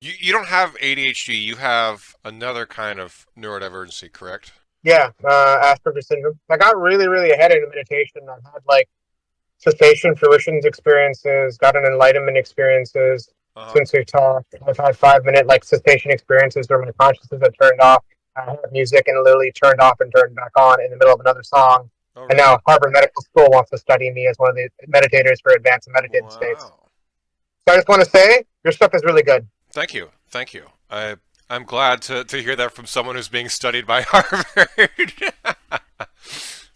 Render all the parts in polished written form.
You don't have ADHD. You have another kind of neurodivergency, correct? Yeah, Asperger's syndrome. I got really, really ahead in meditation. I've had like cessation fruitions experiences, got an enlightenment experiences Uh-huh. since we talked. I've had 5 minute like cessation experiences where my consciousness had turned off. I had music and literally turned off and turned back on in the middle of another song. Oh, And really? now Harvard Medical School wants to study me as one of the meditators for advanced meditative states. Wow. So I just want to say your stuff is really good. Thank you. Thank you. I'm glad to hear that from someone who's being studied by Harvard.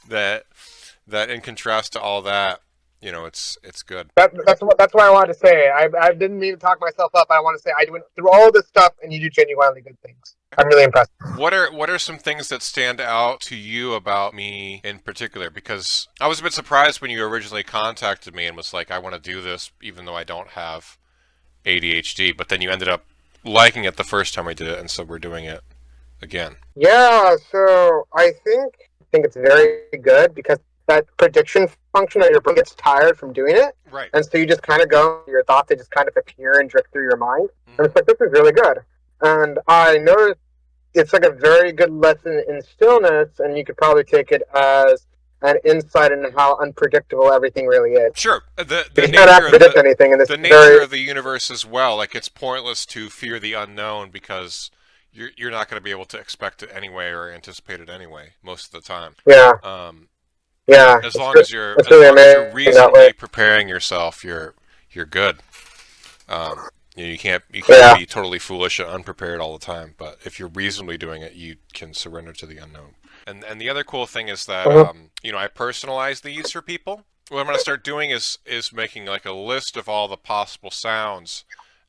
that that in contrast to all that, it's good. That's what I wanted to say. I didn't mean to talk myself up. I want to say I went through all this stuff and you do genuinely good things. I'm really impressed. What are some things that stand out to you about me in particular? Because I was a bit surprised when you originally contacted me and was like, I want to do this even though I don't have ADHD, but then you ended up liking it the first time we did it, and so we're doing it again. Yeah, so I think it's very good because that prediction function that your brain gets tired from doing it, Right. and so you just kind of go your thoughts they just kind of appear and drift through your mind, and Hmm. it's like this is really good. And I noticed it's like a very good lesson in stillness, and you could probably take it as an insight into how unpredictable everything really is. Sure. The Because you don't have nature to of predict anything in this the nature very of the universe as well. Like it's pointless to fear the unknown because you're not going to be able to expect it anyway or anticipate it anyway most of the time. yeah Um, yeah as it's long as you're it's as really long as you're amazing that way. reasonably preparing yourself, you're good. You can't Yeah. be totally foolish and unprepared all the time. But if you're reasonably doing it, you can surrender to the unknown. And the other cool thing is that Mhm. I personalize these for people. What I'm going to start doing is making like a list of all the possible sounds,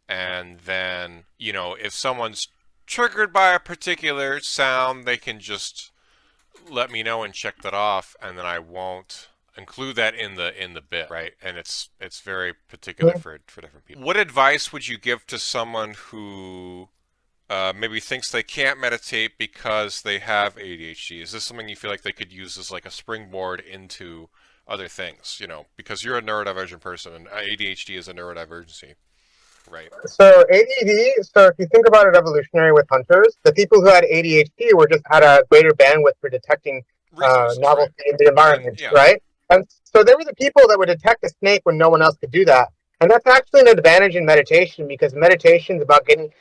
and then if someone's triggered by a particular sound, they can just let me know and check that off, and then I won't include that in the bit, right? And it's very particular for different people. What advice would you give to someone who maybe thinks they can't meditate because they have ADHD? Is this something you feel like they could use as like a springboard into other things? Because you're a neurodivergent person, and ADHD is a neurodivergency, right? So ADD, so if you think about it evolutionary with hunters, the people who had ADHD were just had a greater bandwidth for detecting Resources, right? novelty in the environment, Yeah. right? And so they were the people that would detect a snake when no one else could do that. And that's actually an advantage in meditation because meditation is about getting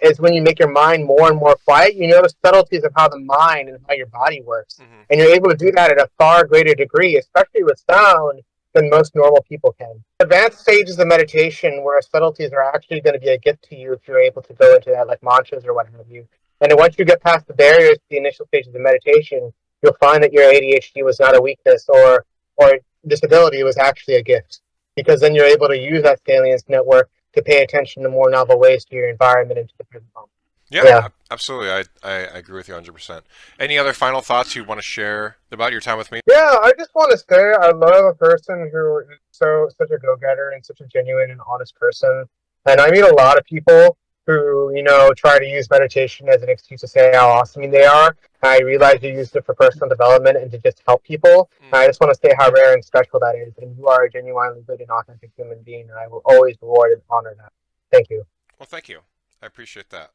is when you make your mind more and more quiet, you notice subtleties of how the mind and how your body works. Hmm. And you're able to do that at a far greater degree, especially with sound, than most normal people can. Advanced stages of meditation where subtleties are actually going to be a gift to you if you're able to go into that, like mantras or what have you. And then once you get past the barriers to the initial stages of meditation, you'll find that your ADHD was not a weakness or disability, it was actually a gift. Because then you're able to use that salience network to pay attention to more novel ways to your environment and to the present moment. Yeah, Yeah. absolutely. I agree with you 100%. Any other final thoughts you want to share about your time with me? Yeah, I just want to say I love a person who is such a go-getter and such a genuine and honest person. And I meet a lot of people who, try to use meditation as an excuse to say how awesome they are. I realize you used it for personal development and to just help people. Mm. I just want to say how rare and special that is. And you are a genuinely good and authentic human being, and I will always reward and honor that. Thank you. Well, thank you. I appreciate that.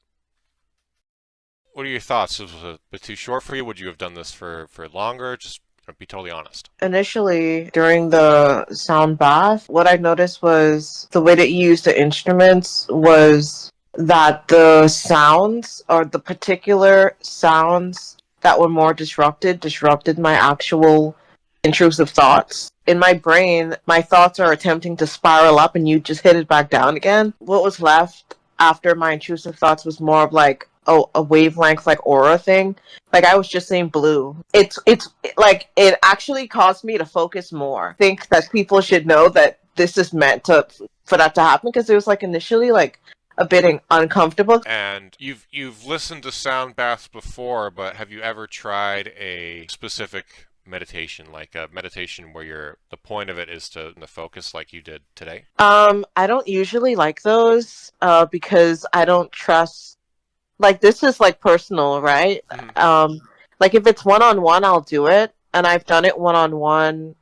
What are your thoughts? Was it a bit too short for you? Would you have done this for longer? Just be totally honest. Initially, during the sound bath, what I noticed was the way that you used the instruments was that the sounds or the particular sounds that were more disrupted my actual intrusive thoughts. In my brain, my thoughts are attempting to spiral up and you just hit it back down again. What was left after my intrusive thoughts was more of like, oh, a wavelength like aura thing. Like I was just saying blue. It's like it actually caused me to focus more. I think that people should know that this is meant to for that to happen because it was like initially like a bit uncomfortable. And you've listened to sound baths before, but have you ever tried a specific meditation, like a meditation where the point of it is to focus like you did today? I don't usually like those because I don't trust like this is like personal, right? Hmm. Um like if it's one on one I'll do it and I've done it one on one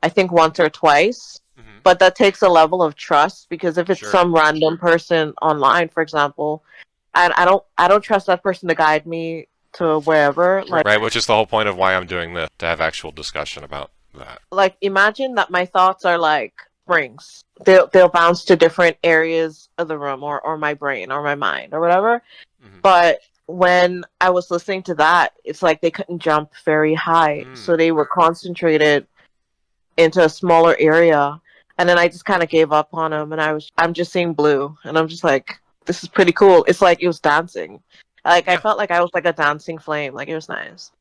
I think once or twice. Hmm. But that takes a level of trust, because if it's Sure. some random person online, for example, I don't trust that person to guide me to wherever. Right, which is the whole point of why I'm doing this, to have actual discussion about that. Like imagine that my thoughts are like springs. They'll bounce to different areas of the room, or my brain or my mind or whatever. Mm-hmm. But when I was listening to that, it's like they couldn't jump very high, so they were concentrated into a smaller area. And then I just kind of gave up on them, and I'm just seeing blue, and I'm just like, this is pretty cool. It's like it was dancing. Like I felt like I was like a dancing flame. Like it was nice.